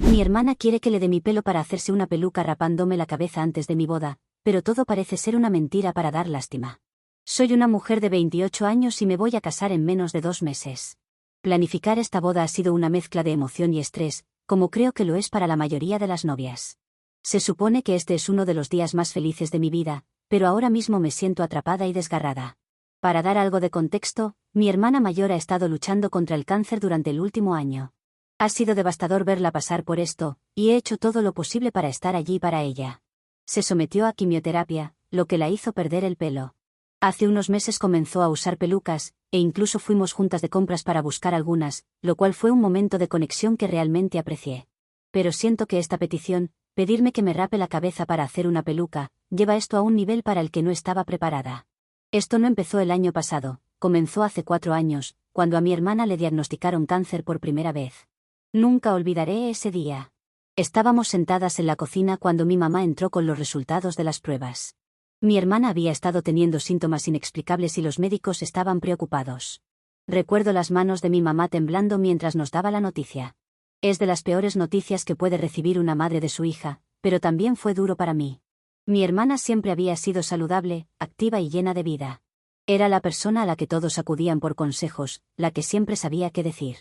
Mi hermana quiere que le dé mi pelo para hacerse una peluca rapándome la cabeza antes de mi boda, pero todo parece ser una mentira para dar lástima. Soy una mujer de 28 años y me voy a casar en menos de 2 meses. Planificar esta boda ha sido una mezcla de emoción y estrés, como creo que lo es para la mayoría de las novias. Se supone que este es uno de los días más felices de mi vida, pero ahora mismo me siento atrapada y desgarrada. Para dar algo de contexto, mi hermana mayor ha estado luchando contra el cáncer durante el último año. Ha sido devastador verla pasar por esto, y he hecho todo lo posible para estar allí para ella. Se sometió a quimioterapia, lo que la hizo perder el pelo. Hace unos meses comenzó a usar pelucas, e incluso fuimos juntas de compras para buscar algunas, lo cual fue un momento de conexión que realmente aprecié. Pero siento que esta petición, pedirme que me rape la cabeza para hacer una peluca, lleva esto a un nivel para el que no estaba preparada. Esto no empezó el año pasado, comenzó hace 4 años, cuando a mi hermana le diagnosticaron cáncer por primera vez. Nunca olvidaré ese día. Estábamos sentadas en la cocina cuando mi mamá entró con los resultados de las pruebas. Mi hermana había estado teniendo síntomas inexplicables y los médicos estaban preocupados. Recuerdo las manos de mi mamá temblando mientras nos daba la noticia. Es de las peores noticias que puede recibir una madre de su hija, pero también fue duro para mí. Mi hermana siempre había sido saludable, activa y llena de vida. Era la persona a la que todos acudían por consejos, la que siempre sabía qué decir.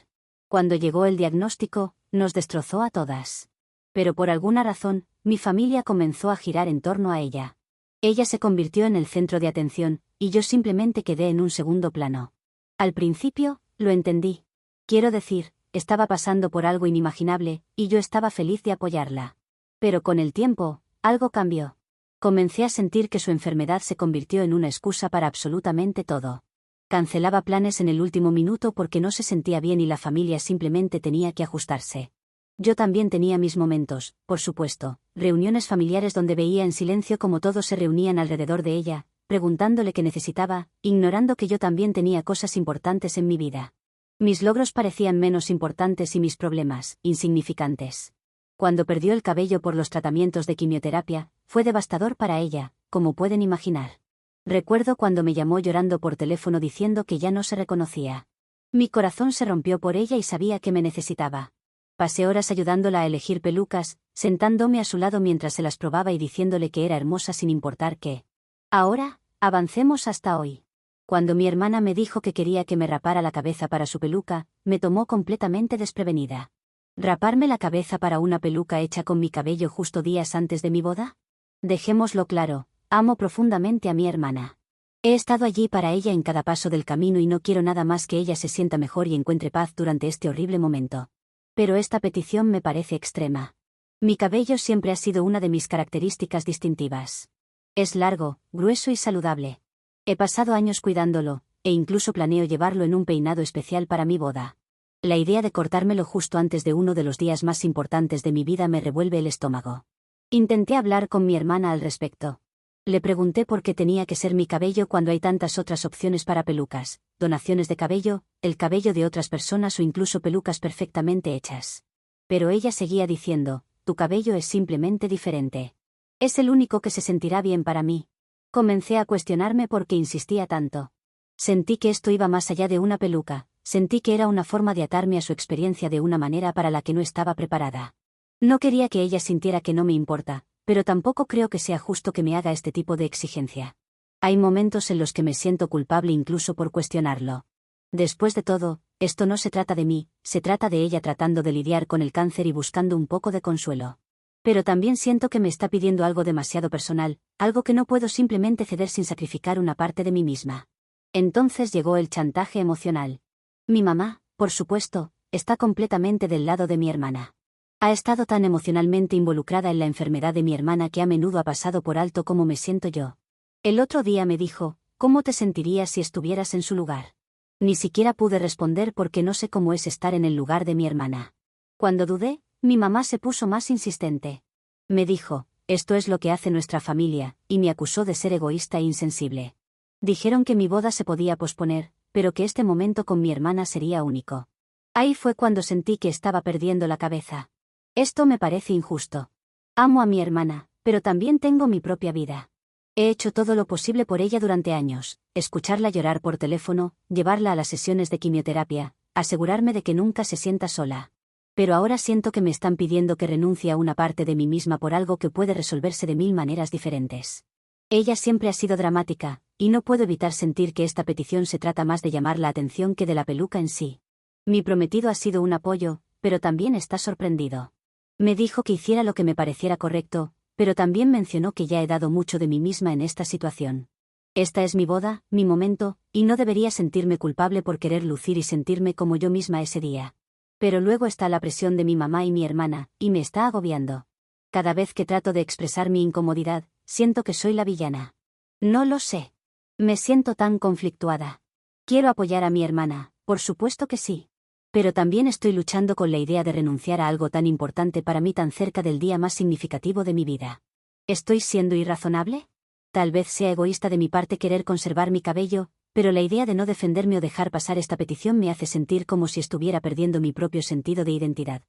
Cuando llegó el diagnóstico, nos destrozó a todas. Pero por alguna razón, mi familia comenzó a girar en torno a ella. Ella se convirtió en el centro de atención, y yo simplemente quedé en un segundo plano. Al principio, lo entendí. Quiero decir, estaba pasando por algo inimaginable, y yo estaba feliz de apoyarla. Pero con el tiempo, algo cambió. Comencé a sentir que su enfermedad se convirtió en una excusa para absolutamente todo. Cancelaba planes en el último minuto porque no se sentía bien y la familia simplemente tenía que ajustarse. Yo también tenía mis momentos, por supuesto, reuniones familiares donde veía en silencio cómo todos se reunían alrededor de ella, preguntándole qué necesitaba, ignorando que yo también tenía cosas importantes en mi vida. Mis logros parecían menos importantes y mis problemas, insignificantes. Cuando perdió el cabello por los tratamientos de quimioterapia, fue devastador para ella, como pueden imaginar. Recuerdo cuando me llamó llorando por teléfono diciendo que ya no se reconocía. Mi corazón se rompió por ella y sabía que me necesitaba. Pasé horas ayudándola a elegir pelucas, sentándome a su lado mientras se las probaba y diciéndole que era hermosa sin importar qué. Ahora, avancemos hasta hoy. Cuando mi hermana me dijo que quería que me rapara la cabeza para su peluca, me tomó completamente desprevenida. ¿Raparme la cabeza para una peluca hecha con mi cabello justo días antes de mi boda? Dejémoslo claro. Amo profundamente a mi hermana. He estado allí para ella en cada paso del camino y no quiero nada más que ella se sienta mejor y encuentre paz durante este horrible momento. Pero esta petición me parece extrema. Mi cabello siempre ha sido una de mis características distintivas. Es largo, grueso y saludable. He pasado años cuidándolo, e incluso planeo llevarlo en un peinado especial para mi boda. La idea de cortármelo justo antes de uno de los días más importantes de mi vida me revuelve el estómago. Intenté hablar con mi hermana al respecto. Le pregunté por qué tenía que ser mi cabello cuando hay tantas otras opciones para pelucas, donaciones de cabello, el cabello de otras personas o incluso pelucas perfectamente hechas. Pero ella seguía diciendo, tu cabello es simplemente diferente. Es el único que se sentirá bien para mí. Comencé a cuestionarme por qué insistía tanto. Sentí que esto iba más allá de una peluca, sentí que era una forma de atarme a su experiencia de una manera para la que no estaba preparada. No quería que ella sintiera que no me importa, pero tampoco creo que sea justo que me haga este tipo de exigencia. Hay momentos en los que me siento culpable incluso por cuestionarlo. Después de todo, esto no se trata de mí, se trata de ella tratando de lidiar con el cáncer y buscando un poco de consuelo. Pero también siento que me está pidiendo algo demasiado personal, algo que no puedo simplemente ceder sin sacrificar una parte de mí misma. Entonces llegó el chantaje emocional. Mi mamá, por supuesto, está completamente del lado de mi hermana. Ha estado tan emocionalmente involucrada en la enfermedad de mi hermana que a menudo ha pasado por alto cómo me siento yo. El otro día me dijo, ¿cómo te sentirías si estuvieras en su lugar? Ni siquiera pude responder porque no sé cómo es estar en el lugar de mi hermana. Cuando dudé, mi mamá se puso más insistente. Me dijo, esto es lo que hace nuestra familia, y me acusó de ser egoísta e insensible. Dijeron que mi boda se podía posponer, pero que este momento con mi hermana sería único. Ahí fue cuando sentí que estaba perdiendo la cabeza. Esto me parece injusto. Amo a mi hermana, pero también tengo mi propia vida. He hecho todo lo posible por ella durante años, escucharla llorar por teléfono, llevarla a las sesiones de quimioterapia, asegurarme de que nunca se sienta sola. Pero ahora siento que me están pidiendo que renuncie a una parte de mí misma por algo que puede resolverse de 1000 maneras diferentes. Ella siempre ha sido dramática, y no puedo evitar sentir que esta petición se trata más de llamar la atención que de la peluca en sí. Mi prometido ha sido un apoyo, pero también está sorprendido. Me dijo que hiciera lo que me pareciera correcto, pero también mencionó que ya he dado mucho de mí misma en esta situación. Esta es mi boda, mi momento, y no debería sentirme culpable por querer lucir y sentirme como yo misma ese día. Pero luego está la presión de mi mamá y mi hermana, y me está agobiando. Cada vez que trato de expresar mi incomodidad, siento que soy la villana. No lo sé. Me siento tan conflictuada. Quiero apoyar a mi hermana, por supuesto que sí. Pero también estoy luchando con la idea de renunciar a algo tan importante para mí tan cerca del día más significativo de mi vida. ¿Estoy siendo irrazonable? Tal vez sea egoísta de mi parte querer conservar mi cabello, pero la idea de no defenderme o dejar pasar esta petición me hace sentir como si estuviera perdiendo mi propio sentido de identidad.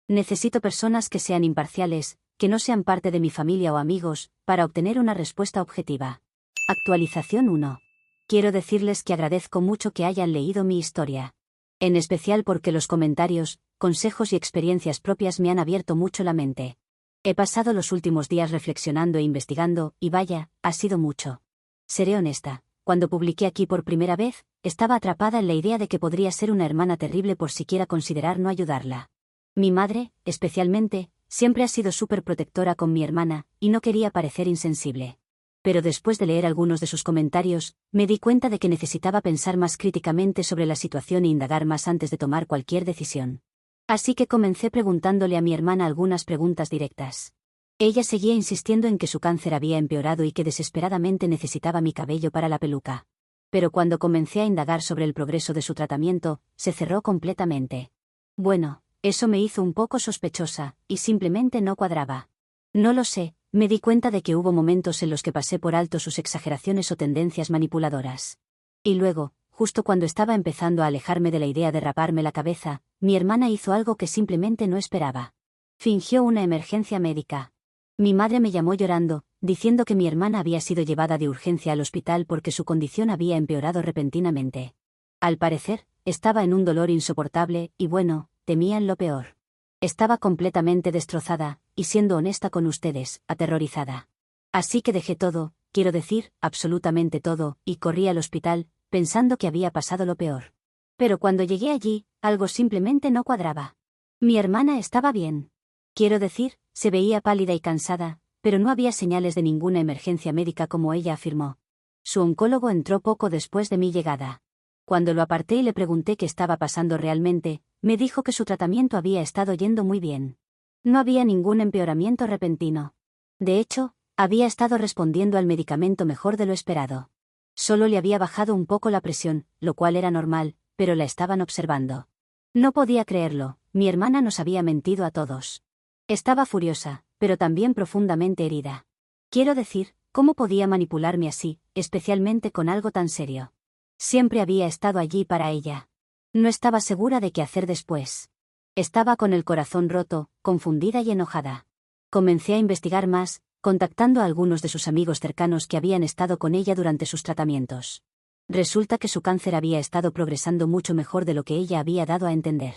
Necesito personas que sean imparciales, que no sean parte de mi familia o amigos, para obtener una respuesta objetiva. Actualización 1. Quiero decirles que agradezco mucho que hayan leído mi historia. En especial porque los comentarios, consejos y experiencias propias me han abierto mucho la mente. He pasado los últimos días reflexionando e investigando, y vaya, ha sido mucho. Seré honesta, cuando publiqué aquí por primera vez, estaba atrapada en la idea de que podría ser una hermana terrible por siquiera considerar no ayudarla. Mi madre, especialmente, siempre ha sido súper protectora con mi hermana, y no quería parecer insensible. Pero después de leer algunos de sus comentarios, me di cuenta de que necesitaba pensar más críticamente sobre la situación e indagar más antes de tomar cualquier decisión. Así que comencé preguntándole a mi hermana algunas preguntas directas. Ella seguía insistiendo en que su cáncer había empeorado y que desesperadamente necesitaba mi cabello para la peluca. Pero cuando comencé a indagar sobre el progreso de su tratamiento, se cerró completamente. Bueno, eso me hizo un poco sospechosa, y simplemente no cuadraba. No lo sé. Me di cuenta de que hubo momentos en los que pasé por alto sus exageraciones o tendencias manipuladoras. Y luego, justo cuando estaba empezando a alejarme de la idea de raparme la cabeza, mi hermana hizo algo que simplemente no esperaba. Fingió una emergencia médica. Mi madre me llamó llorando, diciendo que mi hermana había sido llevada de urgencia al hospital porque su condición había empeorado repentinamente. Al parecer, estaba en un dolor insoportable, y bueno, temían lo peor. Estaba completamente destrozada, y siendo honesta con ustedes, aterrorizada. Así que dejé todo, quiero decir, absolutamente todo, y corrí al hospital, pensando que había pasado lo peor. Pero cuando llegué allí, algo simplemente no cuadraba. Mi hermana estaba bien. Quiero decir, se veía pálida y cansada, pero no había señales de ninguna emergencia médica como ella afirmó. Su oncólogo entró poco después de mi llegada. Cuando lo aparté y le pregunté qué estaba pasando realmente, me dijo que su tratamiento había estado yendo muy bien. No había ningún empeoramiento repentino. De hecho, había estado respondiendo al medicamento mejor de lo esperado. Solo le había bajado un poco la presión, lo cual era normal, pero la estaban observando. No podía creerlo, mi hermana nos había mentido a todos. Estaba furiosa, pero también profundamente herida. Quiero decir, ¿cómo podía manipularme así, especialmente con algo tan serio? Siempre había estado allí para ella. No estaba segura de qué hacer después. Estaba con el corazón roto, confundida y enojada. Comencé a investigar más, contactando a algunos de sus amigos cercanos que habían estado con ella durante sus tratamientos. Resulta que su cáncer había estado progresando mucho mejor de lo que ella había dado a entender.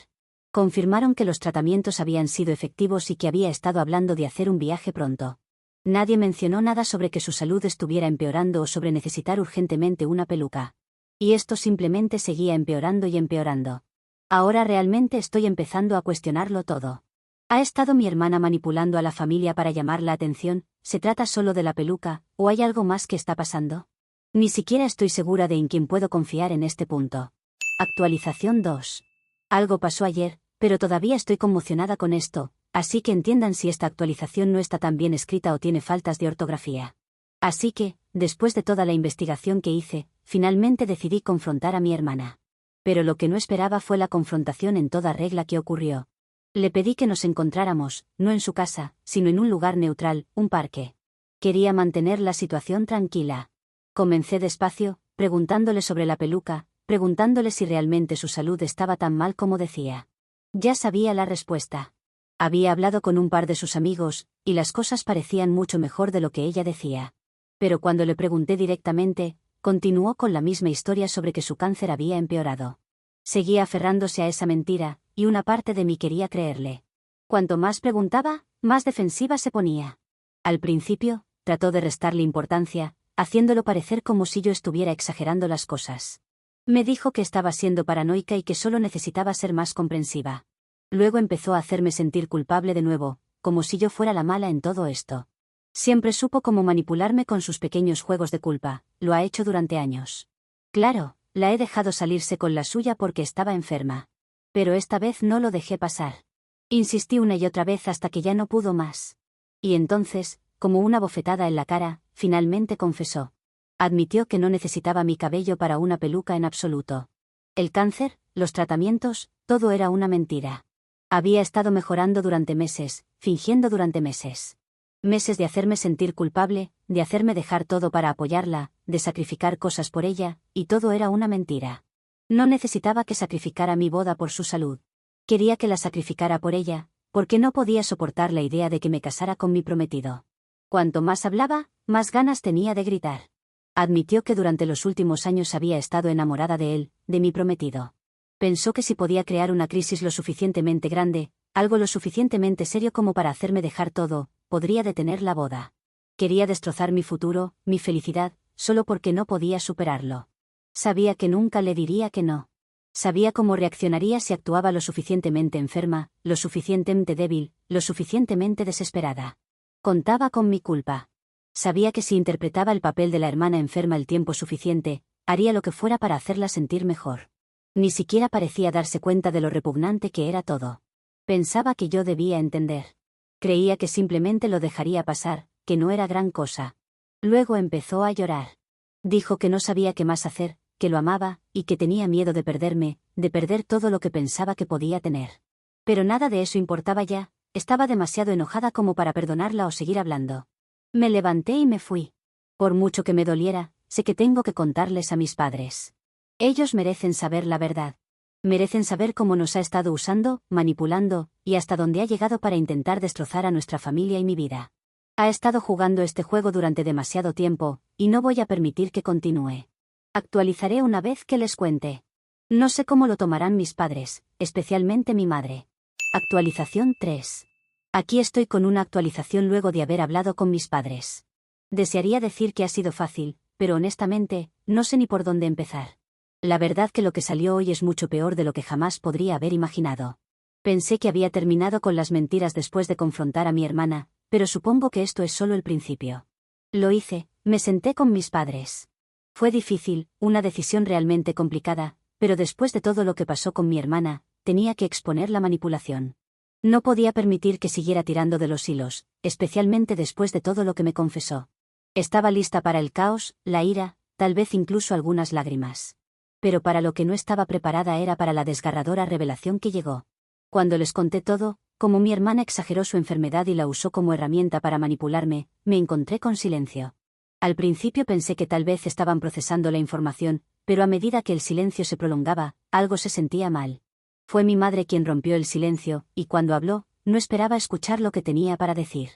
Confirmaron que los tratamientos habían sido efectivos y que había estado hablando de hacer un viaje pronto. Nadie mencionó nada sobre que su salud estuviera empeorando o sobre necesitar urgentemente una peluca. Y esto simplemente seguía empeorando y empeorando. Ahora realmente estoy empezando a cuestionarlo todo. ¿Ha estado mi hermana manipulando a la familia para llamar la atención? ¿Se trata solo de la peluca, o hay algo más que está pasando? Ni siquiera estoy segura de en quién puedo confiar en este punto. Actualización 2. Algo pasó ayer, pero todavía estoy conmocionada con esto, así que entiendan si esta actualización no está tan bien escrita o tiene faltas de ortografía. Así que, después de toda la investigación que hice, finalmente decidí confrontar a mi hermana. Pero lo que no esperaba fue la confrontación en toda regla que ocurrió. Le pedí que nos encontráramos, no en su casa, sino en un lugar neutral, un parque. Quería mantener la situación tranquila. Comencé despacio, preguntándole sobre la peluca, preguntándole si realmente su salud estaba tan mal como decía. Ya sabía la respuesta. Había hablado con un par de sus amigos, y las cosas parecían mucho mejor de lo que ella decía. Pero cuando le pregunté directamente, continuó con la misma historia sobre que su cáncer había empeorado. Seguía aferrándose a esa mentira, y una parte de mí quería creerle. Cuanto más preguntaba, más defensiva se ponía. Al principio, trató de restarle importancia, haciéndolo parecer como si yo estuviera exagerando las cosas. Me dijo que estaba siendo paranoica y que solo necesitaba ser más comprensiva. Luego empezó a hacerme sentir culpable de nuevo, como si yo fuera la mala en todo esto. Siempre supo cómo manipularme con sus pequeños juegos de culpa, lo ha hecho durante años. Claro, la he dejado salirse con la suya porque estaba enferma. Pero esta vez no lo dejé pasar. Insistí una y otra vez hasta que ya no pudo más. Y entonces, como una bofetada en la cara, finalmente confesó. Admitió que no necesitaba mi cabello para una peluca en absoluto. El cáncer, los tratamientos, todo era una mentira. Había estado mejorando durante meses, fingiendo durante meses. Meses de hacerme sentir culpable, de hacerme dejar todo para apoyarla, de sacrificar cosas por ella, y todo era una mentira. No necesitaba que sacrificara mi boda por su salud. Quería que la sacrificara por ella, porque no podía soportar la idea de que me casara con mi prometido. Cuanto más hablaba, más ganas tenía de gritar. Admitió que durante los últimos años había estado enamorada de él, de mi prometido. Pensó que si podía crear una crisis lo suficientemente grande, algo lo suficientemente serio como para hacerme dejar todo, podría detener la boda. Quería destrozar mi futuro, mi felicidad, solo porque no podía superarlo. Sabía que nunca le diría que no. Sabía cómo reaccionaría si actuaba lo suficientemente enferma, lo suficientemente débil, lo suficientemente desesperada. Contaba con mi culpa. Sabía que si interpretaba el papel de la hermana enferma el tiempo suficiente, haría lo que fuera para hacerla sentir mejor. Ni siquiera parecía darse cuenta de lo repugnante que era todo. Pensaba que yo debía entender. Creía que simplemente lo dejaría pasar, que no era gran cosa. Luego empezó a llorar. Dijo que no sabía qué más hacer, que lo amaba, y que tenía miedo de perderme, de perder todo lo que pensaba que podía tener. Pero nada de eso importaba ya, estaba demasiado enojada como para perdonarla o seguir hablando. Me levanté y me fui. Por mucho que me doliera, sé que tengo que contarles a mis padres. Ellos merecen saber la verdad. Merecen saber cómo nos ha estado usando, manipulando, y hasta dónde ha llegado para intentar destrozar a nuestra familia y mi vida. Ha estado jugando este juego durante demasiado tiempo, y no voy a permitir que continúe. Actualizaré una vez que les cuente. No sé cómo lo tomarán mis padres, especialmente mi madre. Actualización 3. Aquí estoy con una actualización luego de haber hablado con mis padres. Desearía decir que ha sido fácil, pero honestamente, no sé ni por dónde empezar. La verdad que lo que salió hoy es mucho peor de lo que jamás podría haber imaginado. Pensé que había terminado con las mentiras después de confrontar a mi hermana, pero supongo que esto es solo el principio. Lo hice, me senté con mis padres. Fue difícil, una decisión realmente complicada, pero después de todo lo que pasó con mi hermana, tenía que exponer la manipulación. No podía permitir que siguiera tirando de los hilos, especialmente después de todo lo que me confesó. Estaba lista para el caos, la ira, tal vez incluso algunas lágrimas. Pero para lo que no estaba preparada era para la desgarradora revelación que llegó. Cuando les conté todo, como mi hermana exageró su enfermedad y la usó como herramienta para manipularme, me encontré con silencio. Al principio pensé que tal vez estaban procesando la información, pero a medida que el silencio se prolongaba, algo se sentía mal. Fue mi madre quien rompió el silencio, y cuando habló, no esperaba escuchar lo que tenía para decir.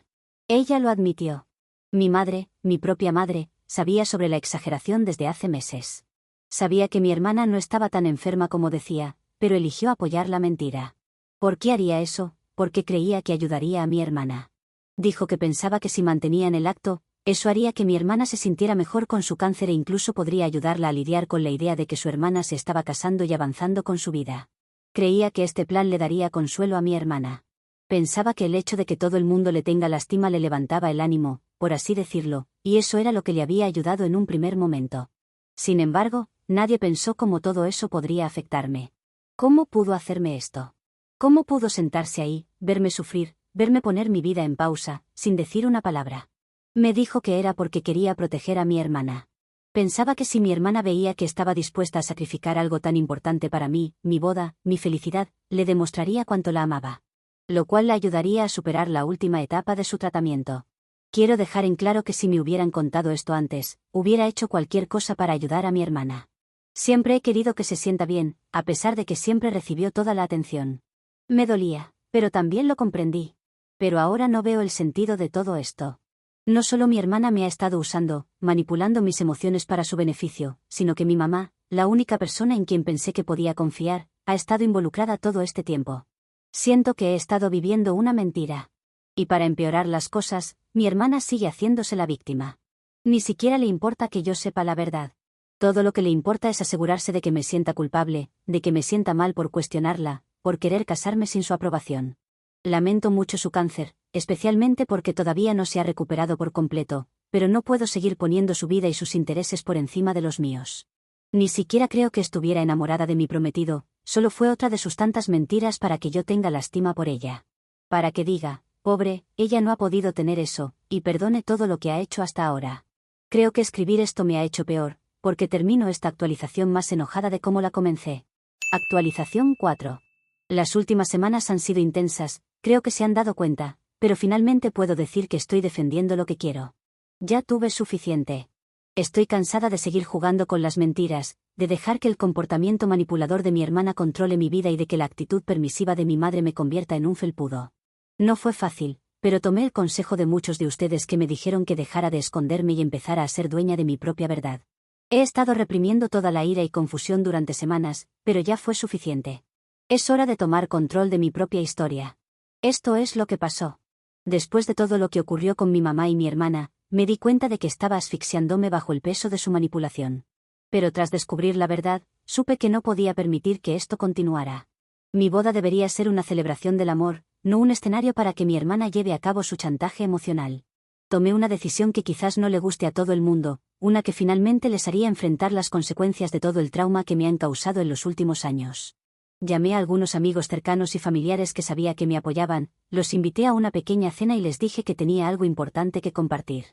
Ella lo admitió. Mi madre, mi propia madre, sabía sobre la exageración desde hace meses. Sabía que mi hermana no estaba tan enferma como decía, pero eligió apoyar la mentira. ¿Por qué haría eso? Porque creía que ayudaría a mi hermana. Dijo que pensaba que si mantenían el acto, eso haría que mi hermana se sintiera mejor con su cáncer e incluso podría ayudarla a lidiar con la idea de que su hermana se estaba casando y avanzando con su vida. Creía que este plan le daría consuelo a mi hermana. Pensaba que el hecho de que todo el mundo le tenga lástima le levantaba el ánimo, por así decirlo, y eso era lo que le había ayudado en un primer momento. Sin embargo, nadie pensó cómo todo eso podría afectarme. ¿Cómo pudo hacerme esto? ¿Cómo pudo sentarse ahí, verme sufrir, verme poner mi vida en pausa, sin decir una palabra? Me dijo que era porque quería proteger a mi hermana. Pensaba que si mi hermana veía que estaba dispuesta a sacrificar algo tan importante para mí, mi boda, mi felicidad, le demostraría cuánto la amaba. Lo cual la ayudaría a superar la última etapa de su tratamiento. Quiero dejar en claro que si me hubieran contado esto antes, hubiera hecho cualquier cosa para ayudar a mi hermana. Siempre he querido que se sienta bien, a pesar de que siempre recibió toda la atención. Me dolía, pero también lo comprendí. Pero ahora no veo el sentido de todo esto. No solo mi hermana me ha estado usando, manipulando mis emociones para su beneficio, sino que mi mamá, la única persona en quien pensé que podía confiar, ha estado involucrada todo este tiempo. Siento que he estado viviendo una mentira. Y para empeorar las cosas, mi hermana sigue haciéndose la víctima. Ni siquiera le importa que yo sepa la verdad. Todo lo que le importa es asegurarse de que me sienta culpable, de que me sienta mal por cuestionarla, por querer casarme sin su aprobación. Lamento mucho su cáncer, especialmente porque todavía no se ha recuperado por completo, pero no puedo seguir poniendo su vida y sus intereses por encima de los míos. Ni siquiera creo que estuviera enamorada de mi prometido, solo fue otra de sus tantas mentiras para que yo tenga lástima por ella. Para que diga, pobre, ella no ha podido tener eso, y perdone todo lo que ha hecho hasta ahora. Creo que escribir esto me ha hecho peor, porque termino esta actualización más enojada de cómo la comencé. Actualización 4. Las últimas semanas han sido intensas, creo que se han dado cuenta, pero finalmente puedo decir que estoy defendiendo lo que quiero. Ya tuve suficiente. Estoy cansada de seguir jugando con las mentiras, de dejar que el comportamiento manipulador de mi hermana controle mi vida y de que la actitud permisiva de mi madre me convierta en un felpudo. No fue fácil, pero tomé el consejo de muchos de ustedes que me dijeron que dejara de esconderme y empezara a ser dueña de mi propia verdad. He estado reprimiendo toda la ira y confusión durante semanas, pero ya fue suficiente. Es hora de tomar control de mi propia historia. Esto es lo que pasó. Después de todo lo que ocurrió con mi mamá y mi hermana, me di cuenta de que estaba asfixiándome bajo el peso de su manipulación. Pero tras descubrir la verdad, supe que no podía permitir que esto continuara. Mi boda debería ser una celebración del amor, no un escenario para que mi hermana lleve a cabo su chantaje emocional. Tomé una decisión que quizás no le guste a todo el mundo, una que finalmente les haría enfrentar las consecuencias de todo el trauma que me han causado en los últimos años. Llamé a algunos amigos cercanos y familiares que sabía que me apoyaban, los invité a una pequeña cena y les dije que tenía algo importante que compartir.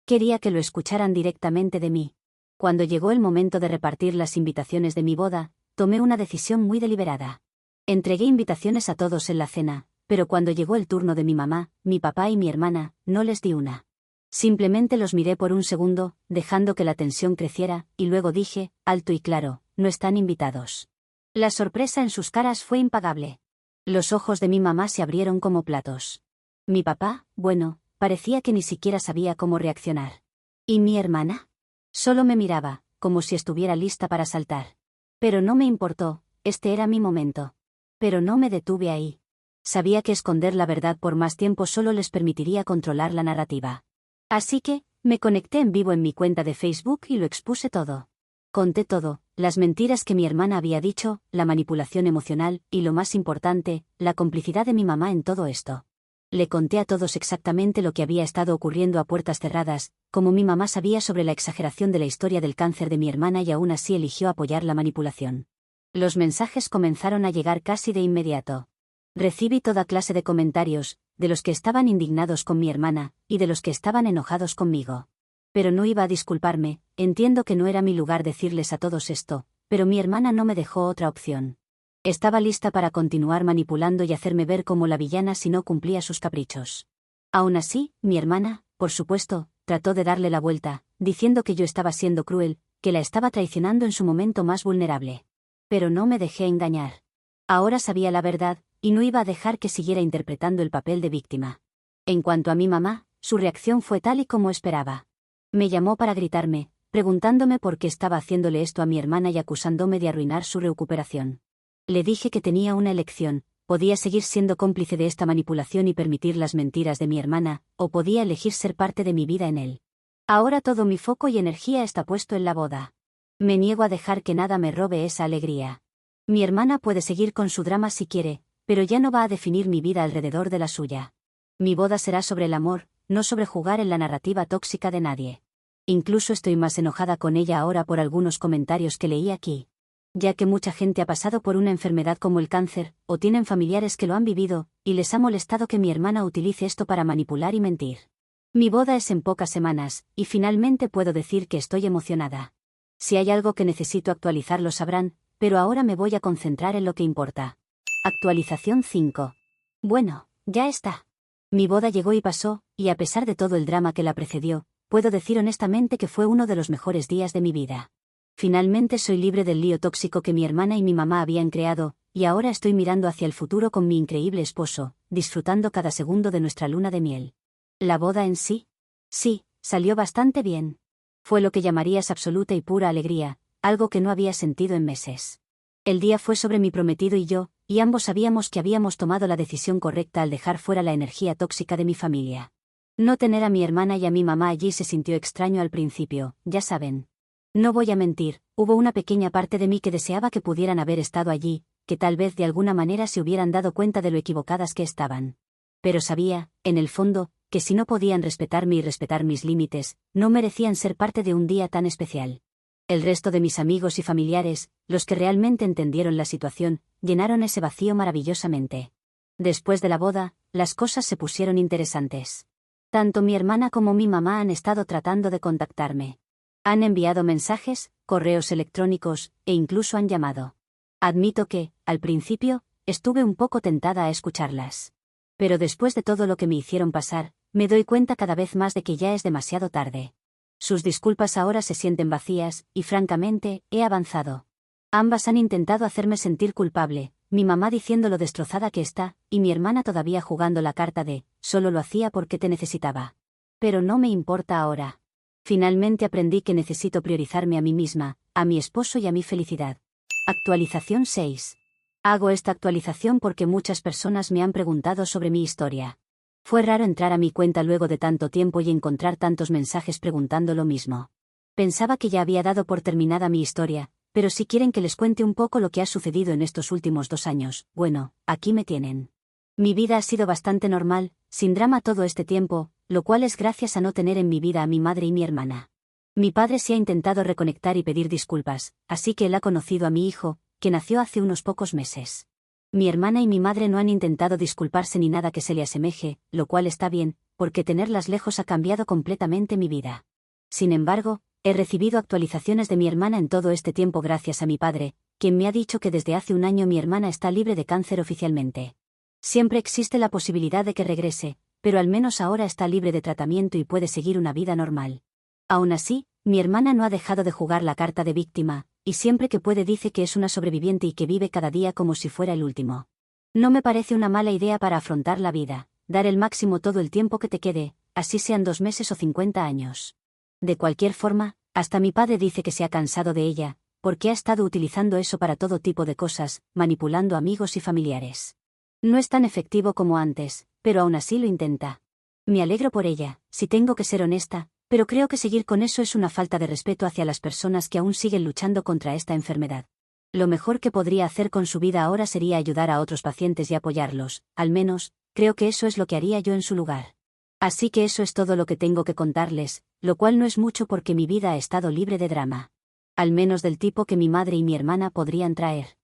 Quería que lo escucharan directamente de mí. Cuando llegó el momento de repartir las invitaciones de mi boda, tomé una decisión muy deliberada. Entregué invitaciones a todos en la cena, pero cuando llegó el turno de mi mamá, mi papá y mi hermana, no les di una. Simplemente los miré por un segundo, dejando que la tensión creciera, y luego dije, alto y claro, no están invitados. La sorpresa en sus caras fue impagable. Los ojos de mi mamá se abrieron como platos. Mi papá, bueno, parecía que ni siquiera sabía cómo reaccionar. ¿Y mi hermana? Solo me miraba, como si estuviera lista para saltar. Pero no me importó, este era mi momento. Pero no me detuve ahí. Sabía que esconder la verdad por más tiempo solo les permitiría controlar la narrativa. Así que, me conecté en vivo en mi cuenta de Facebook y lo expuse todo. Conté todo, las mentiras que mi hermana había dicho, la manipulación emocional, y lo más importante, la complicidad de mi mamá en todo esto. Le conté a todos exactamente lo que había estado ocurriendo a puertas cerradas, como mi mamá sabía sobre la exageración de la historia del cáncer de mi hermana y aún así eligió apoyar la manipulación. Los mensajes comenzaron a llegar casi de inmediato. Recibí toda clase de comentarios, de los que estaban indignados con mi hermana, y de los que estaban enojados conmigo. Pero no iba a disculparme, entiendo que no era mi lugar decirles a todos esto, pero mi hermana no me dejó otra opción. Estaba lista para continuar manipulando y hacerme ver como la villana si no cumplía sus caprichos. Aún así, mi hermana, por supuesto, trató de darle la vuelta, diciendo que yo estaba siendo cruel, que la estaba traicionando en su momento más vulnerable. Pero no me dejé engañar. Ahora sabía la verdad, y no iba a dejar que siguiera interpretando el papel de víctima. En cuanto a mi mamá, su reacción fue tal y como esperaba. Me llamó para gritarme, preguntándome por qué estaba haciéndole esto a mi hermana y acusándome de arruinar su recuperación. Le dije que tenía una elección, podía seguir siendo cómplice de esta manipulación y permitir las mentiras de mi hermana, o podía elegir ser parte de mi vida en él. Ahora todo mi foco y energía está puesto en la boda. Me niego a dejar que nada me robe esa alegría. Mi hermana puede seguir con su drama si quiere, pero ya no va a definir mi vida alrededor de la suya. Mi boda será sobre el amor, no sobre jugar en la narrativa tóxica de nadie. Incluso estoy más enojada con ella ahora por algunos comentarios que leí aquí. Ya que mucha gente ha pasado por una enfermedad como el cáncer, o tienen familiares que lo han vivido, y les ha molestado que mi hermana utilice esto para manipular y mentir. Mi boda es en pocas semanas, y finalmente puedo decir que estoy emocionada. Si hay algo que necesito actualizar lo sabrán, pero ahora me voy a concentrar en lo que importa. Actualización 5. Bueno, ya está. Mi boda llegó y pasó, y a pesar de todo el drama que la precedió, puedo decir honestamente que fue uno de los mejores días de mi vida. Finalmente soy libre del lío tóxico que mi hermana y mi mamá habían creado, y ahora estoy mirando hacia el futuro con mi increíble esposo, disfrutando cada segundo de nuestra luna de miel. ¿La boda en sí? Sí, salió bastante bien. Fue lo que llamarías absoluta y pura alegría, algo que no había sentido en meses. El día fue sobre mi prometido y yo, y ambos sabíamos que habíamos tomado la decisión correcta al dejar fuera la energía tóxica de mi familia. No tener a mi hermana y a mi mamá allí se sintió extraño al principio, ya saben. No voy a mentir, hubo una pequeña parte de mí que deseaba que pudieran haber estado allí, que tal vez de alguna manera se hubieran dado cuenta de lo equivocadas que estaban. Pero sabía, en el fondo, que si no podían respetarme y respetar mis límites, no merecían ser parte de un día tan especial. El resto de mis amigos y familiares, los que realmente entendieron la situación, llenaron ese vacío maravillosamente. Después de la boda, las cosas se pusieron interesantes. Tanto mi hermana como mi mamá han estado tratando de contactarme. Han enviado mensajes, correos electrónicos, e incluso han llamado. Admito que, al principio, estuve un poco tentada a escucharlas. Pero después de todo lo que me hicieron pasar, me doy cuenta cada vez más de que ya es demasiado tarde. Sus disculpas ahora se sienten vacías, y francamente, he avanzado. Ambas han intentado hacerme sentir culpable, mi mamá diciendo lo destrozada que está, y mi hermana todavía jugando la carta de, solo lo hacía porque te necesitaba. Pero no me importa ahora. Finalmente aprendí que necesito priorizarme a mí misma, a mi esposo y a mi felicidad. Actualización 6. Hago esta actualización porque muchas personas me han preguntado sobre mi historia. Fue raro entrar a mi cuenta luego de tanto tiempo y encontrar tantos mensajes preguntando lo mismo. Pensaba que ya había dado por terminada mi historia, pero si quieren que les cuente un poco lo que ha sucedido en estos últimos 2 años, bueno, aquí me tienen. Mi vida ha sido bastante normal, sin drama todo este tiempo, lo cual es gracias a no tener en mi vida a mi madre y mi hermana. Mi padre sí ha intentado reconectar y pedir disculpas, así que él ha conocido a mi hijo, que nació hace unos pocos meses. Mi hermana y mi madre no han intentado disculparse ni nada que se le asemeje, lo cual está bien, porque tenerlas lejos ha cambiado completamente mi vida. Sin embargo, he recibido actualizaciones de mi hermana en todo este tiempo gracias a mi padre, quien me ha dicho que desde hace un año mi hermana está libre de cáncer oficialmente. Siempre existe la posibilidad de que regrese, pero al menos ahora está libre de tratamiento y puede seguir una vida normal. Aún así, mi hermana no ha dejado de jugar la carta de víctima, y siempre que puede dice que es una sobreviviente y que vive cada día como si fuera el último. No me parece una mala idea para afrontar la vida, dar el máximo todo el tiempo que te quede, así sean 2 meses o 50 años. De cualquier forma, hasta mi padre dice que se ha cansado de ella, porque ha estado utilizando eso para todo tipo de cosas, manipulando amigos y familiares. No es tan efectivo como antes, pero aún así lo intenta. Me alegro por ella, si tengo que ser honesta, pero creo que seguir con eso es una falta de respeto hacia las personas que aún siguen luchando contra esta enfermedad. Lo mejor que podría hacer con su vida ahora sería ayudar a otros pacientes y apoyarlos, al menos, creo que eso es lo que haría yo en su lugar. Así que eso es todo lo que tengo que contarles, lo cual no es mucho porque mi vida ha estado libre de drama. Al menos del tipo que mi madre y mi hermana podrían traer.